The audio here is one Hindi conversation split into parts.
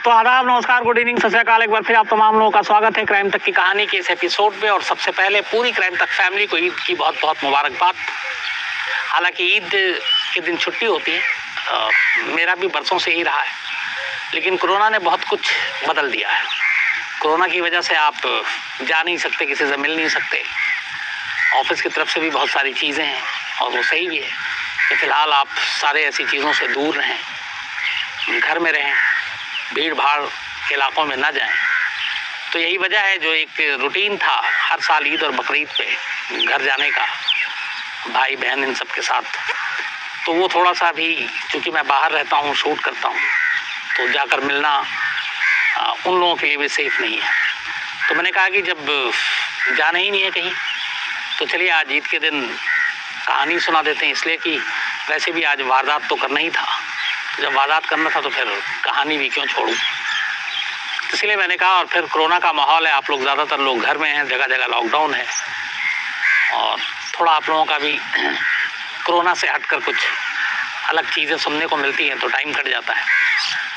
तो आदाब, नमस्कार, गुड इवनिंग, सत श्री अकाल। एक बार फिर आप तमाम लोगों का स्वागत है क्राइम तक की कहानी के इस एपिसोड में। और सबसे पहले पूरी क्राइम तक फैमिली को ईद की बहुत बहुत मुबारकबाद। हालांकि ईद के दिन छुट्टी होती है, मेरा भी बरसों से ही रहा है, लेकिन कोरोना ने बहुत कुछ बदल दिया है। कोरोना की वजह से आप जा नहीं सकते, किसी से मिल नहीं सकते। ऑफिस की तरफ से भी बहुत सारी चीज़ें हैं और वो सही भी है कि फ़िलहाल आप सारे ऐसी चीज़ों से दूर रहें, घर में रहें, भीड़ भाड़ के इलाकों में ना जाएं। तो यही वजह है, जो एक रूटीन था हर साल ईद और बकरीद पे घर जाने का, भाई बहन इन सब के साथ, तो वो थोड़ा सा भी, क्योंकि मैं बाहर रहता हूँ, शूट करता हूँ, तो जाकर मिलना उन लोगों के लिए भी सेफ नहीं है। तो मैंने कहा कि जब जाना ही नहीं है कहीं, तो चलिए आज ईद के दिन कहानी सुना देते हैं। इसलिए कि वैसे भी आज वारदात तो करना ही था, जब वारदात करना था तो फिर कहानी भी क्यों छोड़ूं। इसलिए मैंने कहा, और फिर कोरोना का माहौल है, आप लोग ज़्यादातर लोग घर में हैं, जगह जगह लॉकडाउन है, और थोड़ा आप लोगों का भी कोरोना से हटकर कुछ अलग चीज़ें सुनने को मिलती हैं, तो टाइम कट जाता है।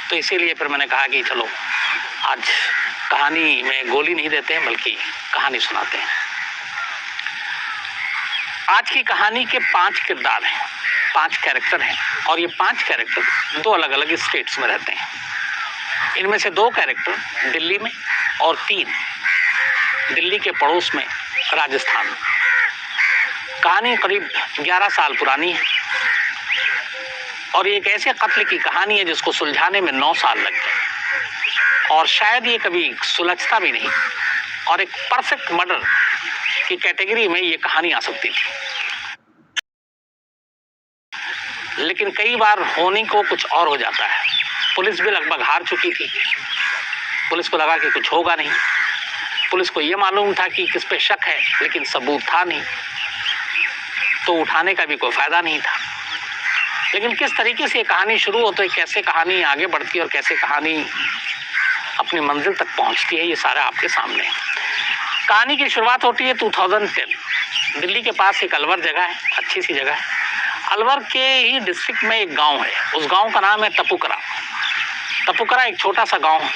तो इसीलिए फिर मैंने कहा कि चलो आज कहानी में गोली नहीं देते हैं, बल्कि कहानी सुनाते हैं। आज की कहानी के 5 किरदार हैं, 5 कैरेक्टर हैं, और ये 5 कैरेक्टर 2 अलग अलग स्टेट्स में रहते हैं। इनमें से 2 कैरेक्टर दिल्ली में और 3 दिल्ली के पड़ोस में, राजस्थान में। कहानी करीब 11 साल पुरानी है और ये एक ऐसे कत्ल की कहानी है जिसको सुलझाने में 9 साल लग गए, और शायद ये कभी सुलझता भी नहीं, और एक परफेक्ट मर्डर की कैटेगरी में ये कहानी आ सकती थी। लेकिन कई बार होने को कुछ और हो जाता है। पुलिस भी लगभग हार चुकी थी, पुलिस को लगा कि कुछ होगा नहीं, पुलिस को ये मालूम था कि किस पे शक है, लेकिन सबूत था नहीं, तो उठाने का भी कोई फायदा नहीं था। लेकिन किस तरीके से ये कहानी शुरू होती है, कैसे कहानी आगे बढ़ती है और कैसे कहानी अपनी मंजिल तक पहुंचती है, ये सारा आपके सामने है। कहानी की शुरुआत होती है 2010। दिल्ली के पास एक अलवर जगह है, अच्छी सी जगह है। अलवर के ही डिस्ट्रिक्ट में एक गांव है, उस गांव का नाम है तपुकरा। तपुकरा एक छोटा सा गांव है,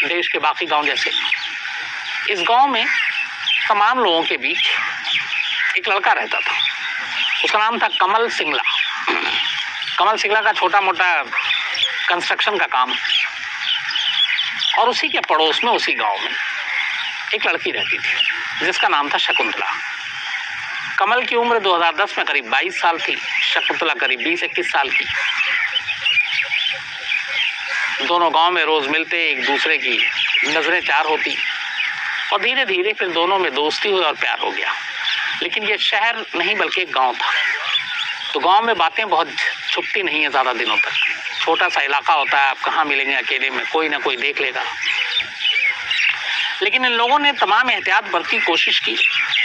देश के बाकी गांव जैसे। इस गांव में तमाम लोगों के बीच एक लड़का रहता था, उसका नाम था कमल सिंगला। कमल सिंगला का छोटा मोटा कंस्ट्रक्शन का काम, और उसी के पड़ोस में, उसी गांव में एक लड़की रहती थी जिसका नाम था शकुंतला। कमल की उम्र 2010 में करीब 22 साल थी, शकुंतला करीब 20-21 साल की। दोनों गांव में रोज मिलते, एक दूसरे की नजरें चार होती, और धीरे धीरे फिर दोनों में दोस्ती हुई और प्यार हो गया। लेकिन ये शहर नहीं बल्कि एक गांव था, तो गांव में बातें बहुत छुपती नहीं है ज़्यादा दिनों तक। छोटा सा इलाका होता है, आप कहाँ मिलेंगे अकेले में, कोई ना कोई देख लेगा। लेकिन इन लोगों ने तमाम एहतियात बरती, कोशिश की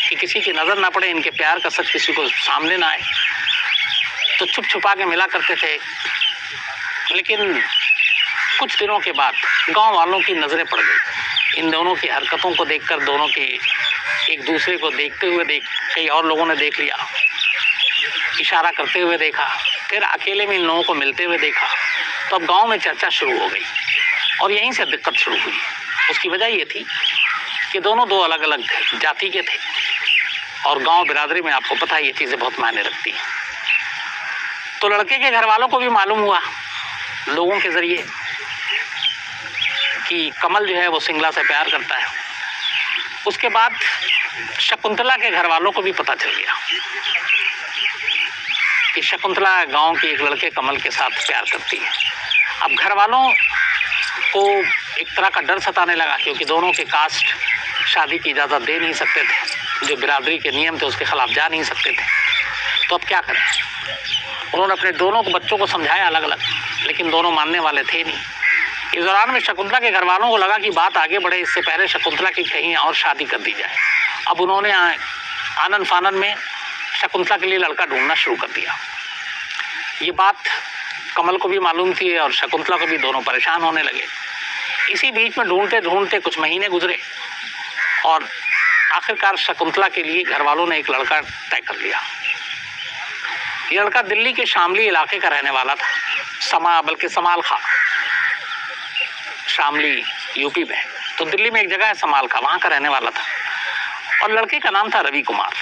कि किसी की नज़र ना पड़े, इनके प्यार का सच किसी को सामने ना आए, तो छुप छुपा के मिला करते थे। लेकिन कुछ दिनों के बाद गांव वालों की नज़रें पड़ गई इन दोनों की हरकतों को देखकर। दोनों की एक दूसरे को देखते हुए कई और लोगों ने देख लिया, इशारा करते हुए देखा, फिर अकेले में इन लोगों को मिलते हुए देखा। तो अब गांव में चर्चा शुरू हो गई, और यहीं से दिक्कत शुरू हुई। उसकी वजह ये थी कि दोनों 2 अलग अलग जाति के थे, और गांव बिरादरी में आपको पता है ये चीज़ें बहुत मायने रखती हैं। तो लड़के के घर वालों को भी मालूम हुआ लोगों के जरिए कि कमल जो है वो सिंगला से प्यार करता है। उसके बाद शकुंतला के घर वालों को भी पता चल गया कि शकुंतला गांव के एक लड़के कमल के साथ प्यार करती है। अब घर वालों को एक तरह का डर सताने लगा, क्योंकि दोनों के कास्ट शादी की इजाज़त दे नहीं सकते थे, जो बिरादरी के नियम थे उसके खिलाफ जा नहीं सकते थे। तो अब क्या करें? उन्होंने अपने दोनों बच्चों को समझाया अलग अलग, लेकिन दोनों मानने वाले थे नहीं। इस दौरान में शकुंतला के घर वालों को लगा कि बात आगे बढ़े, इससे पहले शकुंतला की कहीं और शादी कर दी जाए। अब उन्होंने आनन फानन में शकुंतला के लिए लड़का ढूंढना शुरू कर दिया। ये बात कमल को भी मालूम थी और शकुंतला को भी, दोनों परेशान होने लगे। इसी बीच में ढूंढते ढूंढते कुछ महीने गुजरे, और आखिरकार शकुंतला के लिए घर वालों ने एक लड़का तय कर लिया। ये लड़का दिल्ली के शामली इलाके का रहने वाला था, बल्कि समाल खां। शामली यूपी में। तो दिल्ली में एक जगह है समालखा, वहाँ का रहने वाला था और लड़के का नाम था रवि कुमार,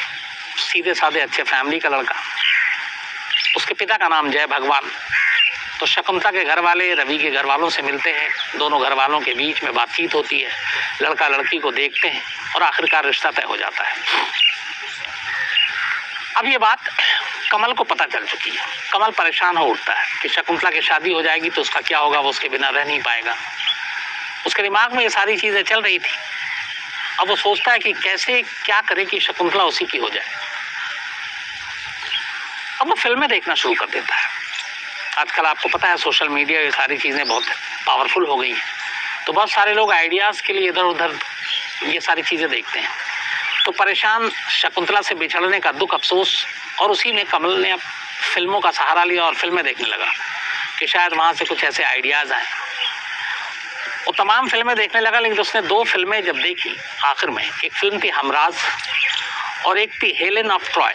सीधे साधे अच्छे फैमिली का लड़का। उसके पिता का नाम जय भगवान। तो शकुंतला के घर वाले रवि के घर वालों से मिलते हैं, दोनों घर वालों के बीच में बातचीत होती है, लड़का लड़की को देखते हैं और आखिरकार रिश्ता तय हो जाता है। अब ये बात कमल को पता चल चुकी है। कमल परेशान हो उठता है कि शकुंतला की शादी हो जाएगी तो उसका क्या होगा, वो उसके बिना रह नहीं पाएगा। उसके दिमाग में ये सारी चीज़ें चल रही थी। अब वो सोचता है कि कैसे क्या करे कि शकुंतला उसी की हो जाए। अब वो फिल्में देखना शुरू कर देता है। आजकल आपको पता है सोशल मीडिया, ये सारी चीज़ें बहुत पावरफुल हो गई हैं, तो बहुत सारे लोग आइडियाज़ के लिए इधर उधर ये सारी चीज़ें देखते हैं। तो परेशान शकुंतला से बिछड़ने का दुख, अफसोस, और उसी में कमल ने अब फिल्मों का सहारा लिया और फिल्में देखने लगा कि शायद वहाँ से कुछ ऐसे आइडियाज़ आए। वो तमाम फिल्में देखने लगा, लेकिन उसने 2 फिल्में जब देखी आखिर में, एक फिल्म थी हमराज और एक थी हेलेन ऑफ ट्रॉय।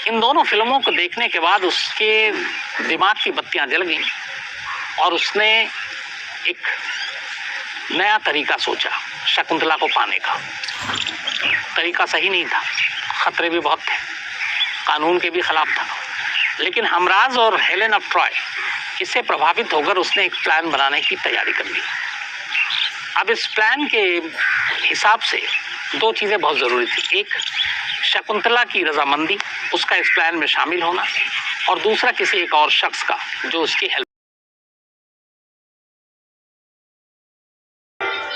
इन दोनों फिल्मों को देखने के बाद उसके दिमाग की बत्तियां जल गईं और उसने एक नया तरीका सोचा शकुंतला को पाने का। तरीका सही नहीं था, खतरे भी बहुत थे, कानून के भी खिलाफ था, लेकिन हमराज और हेलेन ऑफ ट्रॉय इससे प्रभावित होकर उसने एक प्लान बनाने की तैयारी कर ली। अब इस प्लान के हिसाब से 2 चीज़ें बहुत ज़रूरी थी। एक, शकुंतला की रजामंदी, उसका इस प्लान में शामिल होना, और दूसरा किसी एक और शख्स का जो उसकी हेल्प।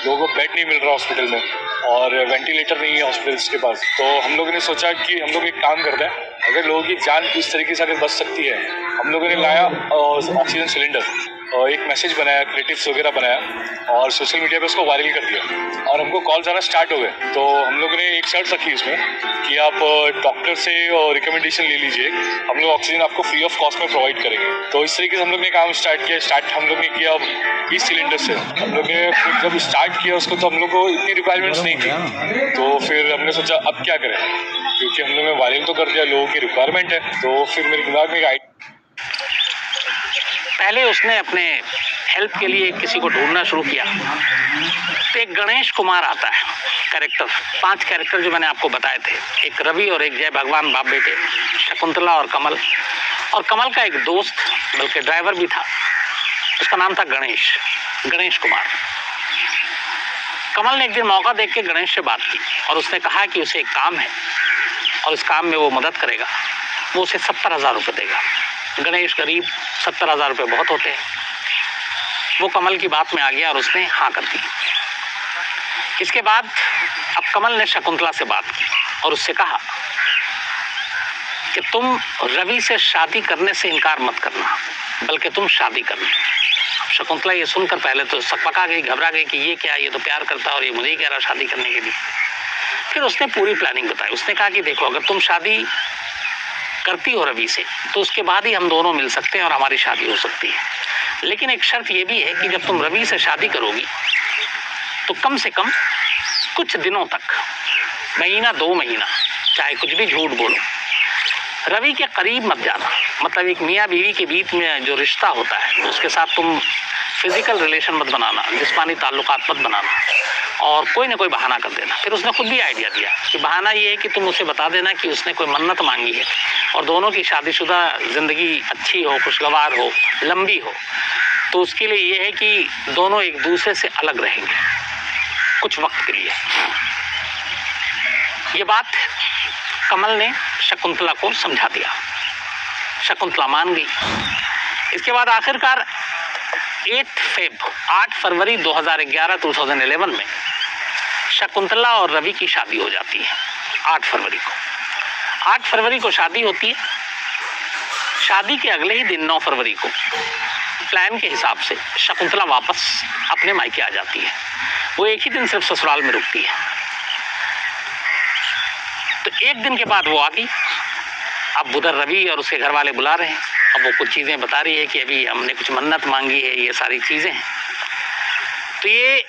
लोगों को बेड नहीं मिल रहा हॉस्पिटल में और वेंटिलेटर नहीं है हॉस्पिटल्स के पास, तो हम लोगों ने सोचा कि हम लोग एक काम करते हैं, अगर लोगों की जान इस तरीके से अगर बच सकती है, हम लोगों ने लाया ऑक्सीजन सिलेंडर और एक मैसेज बनाया, क्रिएटिव्स वगैरह बनाया और सोशल मीडिया पे उसको वायरल कर दिया और हमको कॉल्स आना स्टार्ट हो गए। तो हम लोगों ने एक शर्त रखी उसमें कि आप डॉक्टर से रिकमेंडेशन ले लीजिए, हम लोग ऑक्सीजन आपको फ्री ऑफ कॉस्ट में प्रोवाइड करेंगे। तो इस तरीके से हम लोग ने काम स्टार्ट हम लोग ने किया 20 सिलेंडर से। हम लोग ने फिर जब स्टार्ट किया उसको तो हम लोग को इतनी रिक्वायरमेंट्स नहीं थी, तो फिर हमने सोचा अब क्या करें, क्योंकि हम लोग ने वायरल तो कर दिया, लोगों की रिक्वायरमेंट है। तो फिर मेरे दिमाग में एक पहले उसने अपने हेल्प के लिए किसी को ढूंढना शुरू किया। तो एक गणेश कुमार आता है कैरेक्टर, 5 कैरेक्टर जो मैंने आपको बताए थे, एक रवि और एक जय भगवान, बाप बेटे, शकुंतला और कमल का एक दोस्त, बल्कि ड्राइवर भी था, उसका नाम था गणेश कुमार। कमल ने एक दिन मौका देख के गणेश से बात की और उसने कहा कि उसे एक काम है और इस काम में वो मदद करेगा, वो उसे 70,000 रुपये देगा। गणेश गरीब, 70,000 रुपये बहुत होते हैं। वो कमल की बात में आ गया और उसने हाँ कर दी। इसके बाद अब कमल ने शकुंतला से बात की और उससे कहा कि तुम रवि से शादी करने से इनकार मत करना, बल्कि तुम शादी करना। शकुंतला ये सुनकर पहले तो सकपका गई, घबरा गई कि ये क्या, ये तो प्यार करता है और ये मुझे ही कह रहा शादी करने के लिए। फिर उसने पूरी प्लानिंग बताई। उसने कहा कि देखो, अगर तुम शादी करती हो रवि से तो उसके बाद ही हम दोनों मिल सकते हैं और हमारी शादी हो सकती है, लेकिन एक शर्त ये भी है कि जब तुम रवि से शादी करोगी तो कम से कम कुछ दिनों तक, महीना 2 महीना, चाहे कुछ भी झूठ बोलो, रवि के करीब मत जाना। मतलब एक मियाँ बीवी के बीच में जो रिश्ता होता है उसके साथ तुम फिजिकल रिलेशन मत बनाना, जिस्मानी ताल्लुकात मत बनाना, और कोई ना कोई बहाना कर देना। फिर उसने खुद भी आइडिया दिया कि बहाना ये है कि तुम उसे बता देना कि उसने कोई मन्नत मांगी है और दोनों की शादीशुदा ज़िंदगी अच्छी हो, खुशगवार हो, लंबी हो, तो उसके लिए ये है कि दोनों एक दूसरे से अलग रहेंगे कुछ वक्त के लिए। ये बात कमल ने शकुंतला को समझा दिया। शकुंतला मान गई। इसके बाद आखिरकार 8 फरवरी 2011 में शकुंतला और रवि की शादी हो जाती है। 8 फरवरी को शादी होती है। शादी के अगले ही दिन 9 फरवरी को प्लान के हिसाब से शकुंतला वापस अपने मायके आ जाती है। वो एक ही दिन सिर्फ ससुराल में रुकती है। तो एक दिन के बाद वो आ गई। अब उधर रवि और उसके घर वाले बुला रहे हैं। अब वो कुछ चीज़ें बता रही है कि अभी हमने कुछ मन्नत मांगी है, ये सारी चीज़ें हैं। तो ये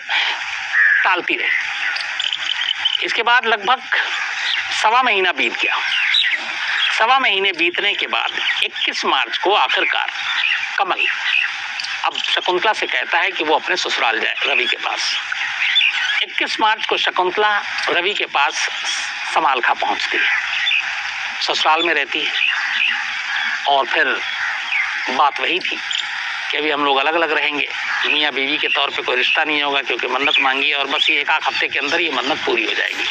टालती रही। इसके बाद लगभग 1.25 महीना बीत गया। 1.25 महीने बीतने के बाद 21 मार्च को आखिरकार कमल अब शकुंतला से कहता है कि वो अपने ससुराल जाए रवि के पास। 21 मार्च को शकुंतला रवि के पास समालखा पहुंचती है, ससुराल में रहती है। और फिर बात वही थी कि अभी हम लोग अलग अलग रहेंगे, मियाँ बीवी के तौर पे कोई रिश्ता नहीं होगा, क्योंकि मन्नत मांगी है और बस ये 1 हफ्ते के अंदर ये मन्नत पूरी हो जाएगी।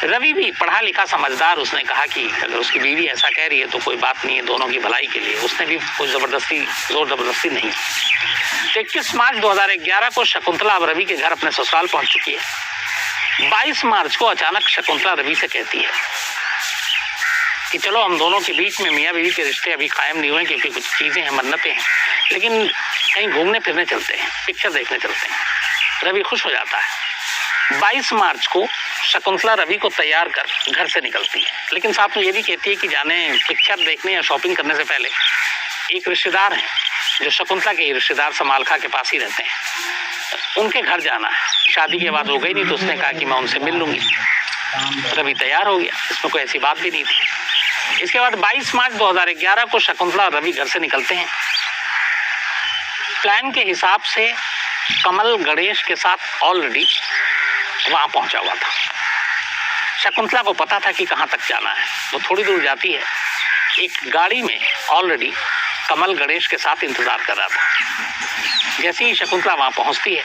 रवि भी पढ़ा लिखा समझदार, उसने कहा कि अगर उसकी बीवी ऐसा कह रही है तो कोई बात नहीं है, दोनों की भलाई के लिए। उसने भी कोई जोर जबरदस्ती नहीं। 21 मार्च 2011 को शकुंतला अब रवि के घर अपने ससुराल पहुंच चुकी है। 22 मार्च को अचानक शकुंतला रवि से कहती है कि चलो हम दोनों के बीच में मियाँ बीवी के रिश्ते अभी कायम नहीं हुए, क्योंकि कुछ चीज़ें हैं, मन्नतें हैं, लेकिन कहीं घूमने फिरने चलते हैं, पिक्चर देखने चलते हैं। रवि खुश हो जाता है। 22 मार्च को शकुंतला रवि को तैयार कर घर से निकलती है, लेकिन साथ में ये भी कहती है कि जाने पिक्चर देखने या शॉपिंग करने से पहले एक रिश्तेदार हैं जो शकुंतला के रिश्तेदार समालखा के पास ही रहते हैं, उनके घर जाना है। शादी के बाद हो गई नहीं तो उसने कहा कि मैं उनसे मिल लूँगी। रवि तैयार हो गया, इसमें कोई ऐसी बात भी नहीं थी। इसके बाद 22 मार्च 2011 को शकुंतला और रवि घर से निकलते हैं। प्लान के हिसाब से कमल गणेश के साथ ऑलरेडी वहां पहुंचा हुआ था। शकुंतला को पता था कि कहां तक जाना है। वो थोड़ी दूर जाती है, एक गाड़ी में ऑलरेडी कमल गणेश के साथ इंतजार कर रहा था। जैसे ही शकुंतला वहां पहुंचती है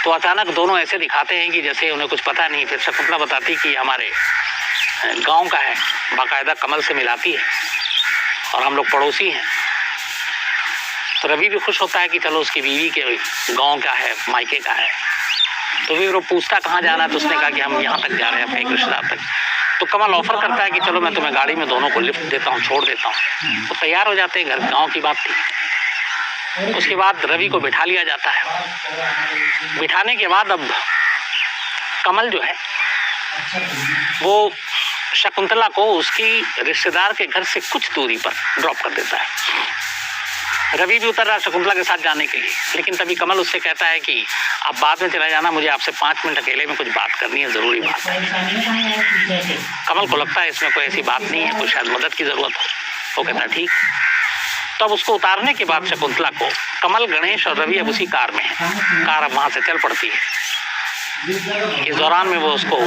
तो अचानक दोनों ऐसे दिखाते हैं कि जैसे उन्हें कुछ पता नहीं। फिर शकुंतला बताती कि हमारे गांव का है, बाकायदा कमल से मिलाती है और हम लोग पड़ोसी हैं। तो रवि भी खुश होता है कि चलो उसकी बीवी के गांव का है, मायके का है। तो फिर वो पूछता कहाँ जाना है, तो उसने कहा कि हम यहाँ तक जा रहे हैं अपने एक रिश्तेदार तक। तो कमल ऑफर करता है कि चलो मैं तुम्हें गाड़ी में दोनों को लिफ्ट देता हूँ, छोड़ देता हूँ। तो तैयार हो जाते हैं, घर गाँव की बात थी। उसके बाद रवि को बिठा लिया जाता है। बिठाने के बाद अब कमल जो है वो शकुंतला को उसकी रिश्तेदार के घर से कुछ दूरी पर ड्रॉप कर देता है। रवि भी उतर रहा शकुंतला के साथ जाने के लिए, लेकिन तभी कमल उससे कहता है कि आप बाद में चला जाना, मुझे आपसे 5 मिनट अकेले में कुछ बात करनी है, ज़रूरी बात है। कमल को लगता है इसमें कोई ऐसी बात नहीं है, कोई शायद मदद की ज़रूरत हो। वो कहता है ठीक। तो अब उसको उतारने के बाद शकुंतला को कमल, गणेश और रवि अब उसी कार में है। कार अब वहाँ से चल पड़ती है। इस दौरान में वो उसको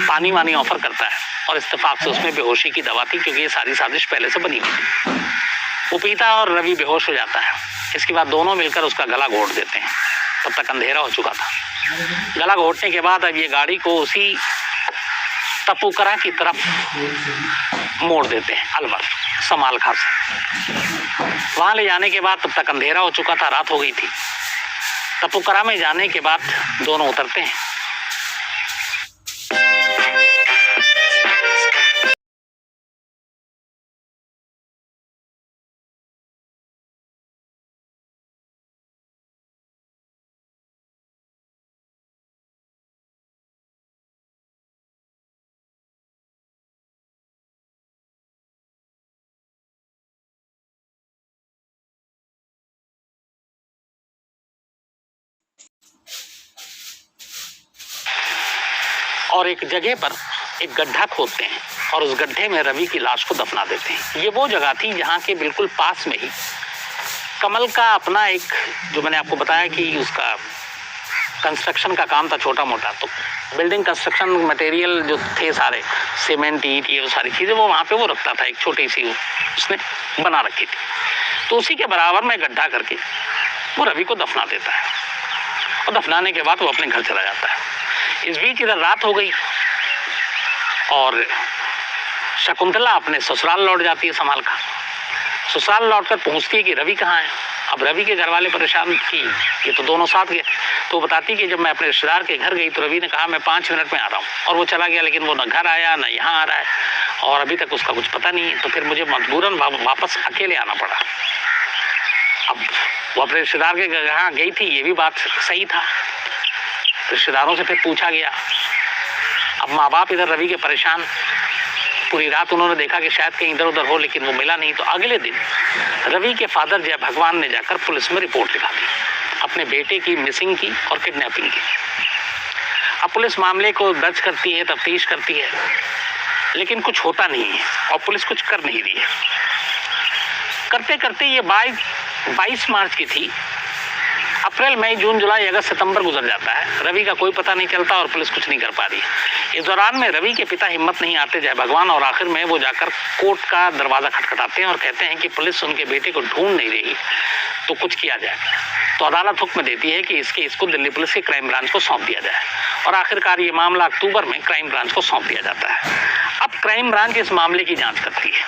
पानी वानी ऑफर करता है और इत्तेफाक से उसमें बेहोशी की दवा थी, क्योंकि ये सारी साजिश पहले से बनी हुई थी। वो पीता है और रवि बेहोश हो जाता है। इसके बाद दोनों मिलकर उसका गला घोट देते हैं। तब तक अंधेरा हो चुका था। गला घोटने के बाद अब ये गाड़ी को उसी तपुकरा की तरफ मोड़ देते हैं, अलवर समालखा से। वहाँ ले जाने के बाद तब तक अंधेरा हो चुका था, रात हो गई थी। तपुकरा में जाने के बाद दोनों उतरते हैं। और एक जगह पर एक गड्ढा खोदते हैं और उस गड्ढे में रवि की लाश को दफना देते हैं। ये वो जगह थी जहाँ के बिल्कुल पास में ही कमल का अपना एक, जो मैंने आपको बताया कि उसका कंस्ट्रक्शन का काम था छोटा मोटा, तो बिल्डिंग कंस्ट्रक्शन मटेरियल जो थे सारे, सीमेंट, ईंट, ये सारी चीज़ें वो वहाँ पे वो रखता था। एक छोटी सी उसने बना रखी थी। तो उसी के बराबर में गड्ढा करके वो रवि को दफना देता है और दफनाने के बाद वो अपने घर चला जाता है। इस बीच इधर रात हो गई और शकुंतला अपने ससुराल लौट जाती है समालखा। ससुराल लौटकर पूछती है कि रवि कहाँ है। अब रवि के घर वाले परेशान कि ये तो दोनों साथ गए। तो बताती कि जब मैं अपने रिश्तेदार के घर गई तो रवि ने कहा मैं 5 मिनट में आ रहा हूँ, और वो चला गया। लेकिन वो न घर आया न यहाँ आ रहा है और अभी तक उसका कुछ पता नहीं है। तो फिर मुझे मजबूरन वापस अकेले आना पड़ा। अब वो अपने रिश्तेदार के यहाँ गई थी, ये भी बात सही था। रिश्तेदारों से फिर पूछा गया। अब माँ बाप इधर रवि के परेशान। पूरी रात उन्होंने देखा कि शायद कहीं इधर उधर हो, लेकिन वो मिला नहीं। तो अगले दिन रवि के फादर जय भगवान ने जाकर पुलिस में रिपोर्ट लिखा दी अपने बेटे की मिसिंग की और किडनैपिंग की। अब पुलिस मामले को दर्ज करती है, तफ्तीश करती है, लेकिन कुछ होता नहीं है और पुलिस कुछ कर नहीं रही है। करते करते ये बात 22 मार्च की थी। अप्रैल, मई, जून, जुलाई, अगस्त, सितंबर गुजर जाता है, रवि का कोई पता नहीं चलता और पुलिस कुछ नहीं कर पा रही। इस दौरान में रवि के पिता हिम्मत नहीं आते जय भगवान, और आखिर में वो जाकर कोर्ट का दरवाज़ा खटखटाते हैं और कहते हैं कि पुलिस उनके बेटे को ढूंढ नहीं रही, तो कुछ किया जाए। तो अदालत हुक्म देती है कि इसको दिल्ली पुलिस के क्राइम ब्रांच को सौंप दिया जाए, और आखिरकार ये मामला अक्टूबर में क्राइम ब्रांच को सौंप दिया जाता है। अब क्राइम ब्रांच इस मामले की जांच करती है,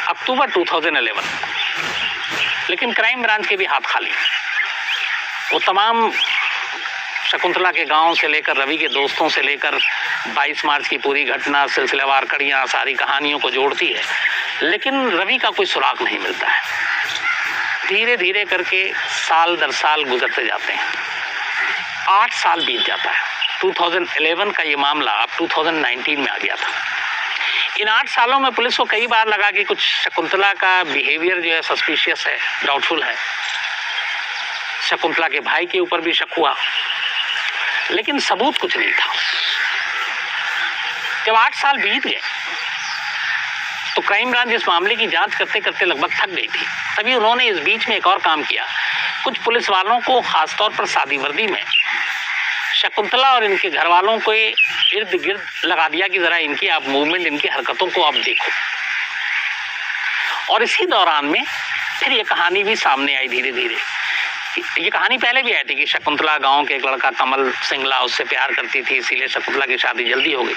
अक्टूबर 2011। लेकिन क्राइम ब्रांच के भी हाथ खाली। वो तमाम शकुंतला के गांव से लेकर रवि के दोस्तों से लेकर 22 मार्च की पूरी घटना, सिलसिलेवार कड़ियाँ, सारी कहानियों को जोड़ती है, लेकिन रवि का कोई सुराग नहीं मिलता है। धीरे धीरे करके साल दर साल गुजरते जाते हैं। 8 साल बीत जाता है। 2011 का ये मामला अब 2019 में आ गया था। इन 8 सालों में पुलिस को कई बार लगा कि कुछ शकुंतला का बिहेवियर जो है सस्पिशियस है, डाउटफुल है। शकुंतला के भाई के ऊपर भी शक हुआ, लेकिन सबूत कुछ नहीं था। जब 8 साल बीत गए तो क्राइम ब्रांच इस मामले की जांच करते करते लगभग थक गई थी। तभी उन्होंने इस बीच में एक और काम किया। कुछ पुलिस वालों को, खासतौर पर शादी वर्दी में, शकुंतला और इनके घर वालों को इर्द गिर्द लगा दिया कि जरा इनकी आप मूवमेंट, इनकी हरकतों को आप देखो। और इसी दौरान में फिर ये कहानी भी सामने आई धीरे धीरे। ये कहानी पहले भी आई थी कि शकुंतला गांव के एक लड़का कमल सिंगला उससे प्यार करती थी, इसीलिए शकुंतला की शादी जल्दी हो गई।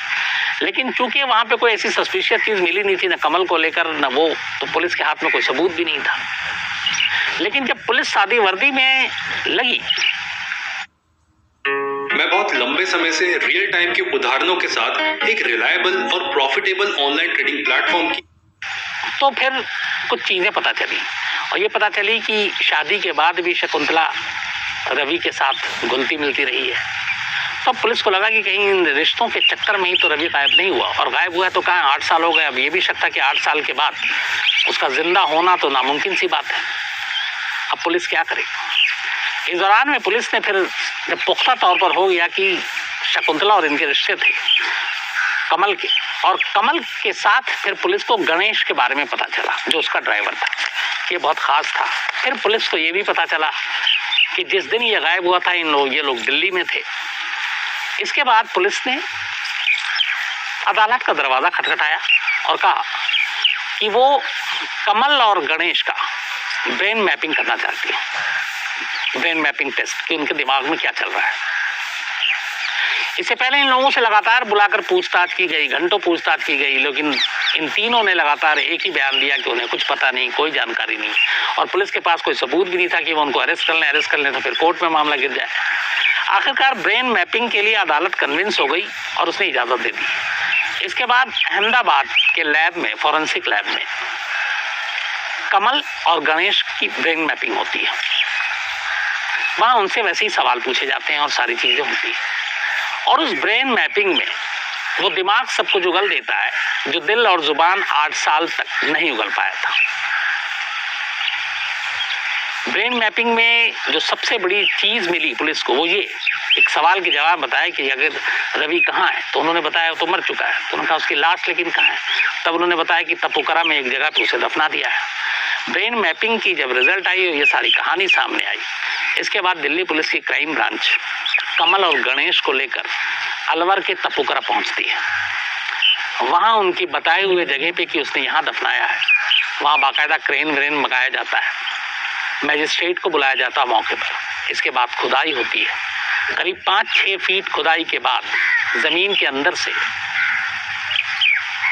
लेकिन चूंकि वहां पे कोई ऐसी सस्पिशियस चीज मिली नहीं थी, न कमल को लेकर न वो, तो पुलिस के हाथ में कोई सबूत भी नहीं था। लेकिन जब पुलिस शादी वर्दी में लगी, मैं बहुत लंबे समय से रियल टाइम के उदाहरणों के साथ एक रिलायबल और प्रॉफिटेबल ऑनलाइन ट्रेडिंग प्लेटफॉर्म की, तो फिर कुछ चीजें पता चली। और ये पता चली कि शादी के बाद भी शकुंतला रवि के साथ घुलती मिलती रही है। तब पुलिस को लगा कि कहीं इन रिश्तों के चक्कर में ही तो रवि गायब नहीं हुआ, और गायब हुआ तो कहाँ 8 साल हो गए। अब ये भी शक था कि 8 साल के बाद उसका जिंदा होना तो नामुमकिन सी बात है। अब पुलिस क्या करे? इस दौरान में पुलिस ने फिर जब पुख्ता तौर पर हो गया कि शकुंतला और इनके रिश्ते थे कमल के, और कमल के साथ फिर पुलिस को गणेश के बारे में पता चला, जो उसका ड्राइवर था। ये बहुत खास था। फिर पुलिस को ये भी पता चला कि जिस दिन ये गायब हुआ था ये लोग दिल्ली में थे। इसके बाद पुलिस ने अदालत का दरवाजा खटखटाया और कहा कि वो कमल और गणेश का ब्रेन मैपिंग करना चाहती है, ब्रेन मैपिंग टेस्ट, कि उनके दिमाग में क्या चल रहा है। इससे पहले इन लोगों से लगातार बुलाकर पूछताछ की गई, घंटों पूछताछ की गई, लेकिन इन तीनों ने लगातार एक ही बयान दिया कि उन्हें कुछ पता नहीं, कोई जानकारी नहीं, और पुलिस के पास कोई सबूत भी नहीं था कि वो उनको अरेस्ट कर लें तो फिर कोर्ट में मामला गिर जाए। आखिरकार ब्रेन मैपिंग के लिए अदालत कन्विंस हो गई और उसने इजाज़त दे दी। इसके बाद अहमदाबाद के लैब में, फॉरेंसिक लैब में, कमल और गणेश की ब्रेन मैपिंग होती है। वहाँ उनसे वैसे ही सवाल पूछे जाते हैं और सारी चीज़ें होती हैं। और उस ब्रेन मैपिंग में वो दिमाग सब कुछ उगल देता है, जो दिल और जुबान 8 साल तक नहीं उगल पाया था। ब्रेन मैपिंग में जो सबसे बड़ी चीज़ मिली पुलिस को, वो ये एक सवाल के जवाब बताया कि अगर रवि कहाँ है, तो उन्होंने बताया वो तो मर चुका है। तो उन्होंने कहा उसकी लाश लेकिन कहाँ है? तब उन्होंने बताया कि तपोकरा में एक जगह पे उसे दफना दिया है। ब्रेन मैपिंग की जब रिजल्ट आई और ये सारी कहानी सामने आई, इसके बाद दिल्ली पुलिस की क्राइम ब्रांच कमल और गणेश को लेकर अलवर के तपोकरा पहुंचती है। वहाँ उनकी बताए हुए जगह पे कि उसने यहाँ दफनाया है, वहाँ बाकायदा क्रेन व्रेन मंगाया जाता है, मैजिस्ट्रेट को बुलाया जाता है मौके पर। इसके बाद खुदाई होती है। करीब 5-6 फीट खुदाई के बाद जमीन के अंदर से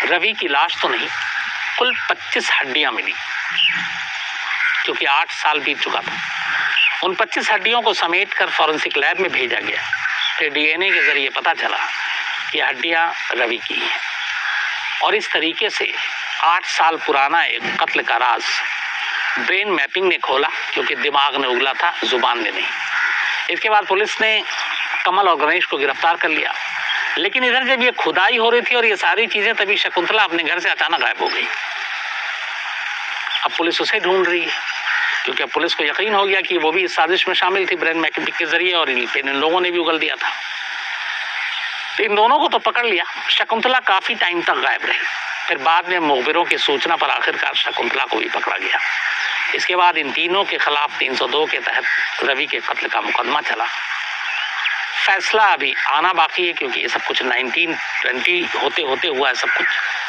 रवि की लाश तो नहीं, कुल 25 हड्डियां मिली, क्योंकि 8 साल बीत चुका था। उन 25 हड्डियों को समेटकर फॉरेंसिक लैब में भेजा गया। फिर डीएनए के जरिए पता चला कि हड्डियां रवि की हैं। और इस तरीके से 8 साल पुराना एक कत्ल का राज ब्रेन मैपिंग ने खोला, क्योंकि दिमाग ने उगला था, जुबान ने नहीं। इसके बाद पुलिस ने कमल और गणेश को गिरफ्तार कर लिया। लेकिन इधर जब ये खुदाई हो रही थी और ये सारी चीजें, तभी शकुंतला अपने घर से अचानक गायब हो गई। अब पुलिस उसे ढूंढ रही है, क्योंकि अब पुलिस को यकीन हो गया कि वो भी इस साजिश में शामिल थी ब्रेन मैपिंग के जरिए, और इन लोगों ने भी उगल दिया था। तो इन दोनों को तो पकड़ लिया। शकुंतला काफी टाइम तक गायब रही। फिर बाद में मुखबिरों की सूचना पर आखिरकार शकुंतला को भी पकड़ा गया। इसके बाद इन तीनों के खिलाफ 302 के तहत रवि के कत्ल का मुकदमा चला। फैसला अभी आना बाकी है, क्योंकि ये सब कुछ 1920 होते होते हुआ है सब कुछ।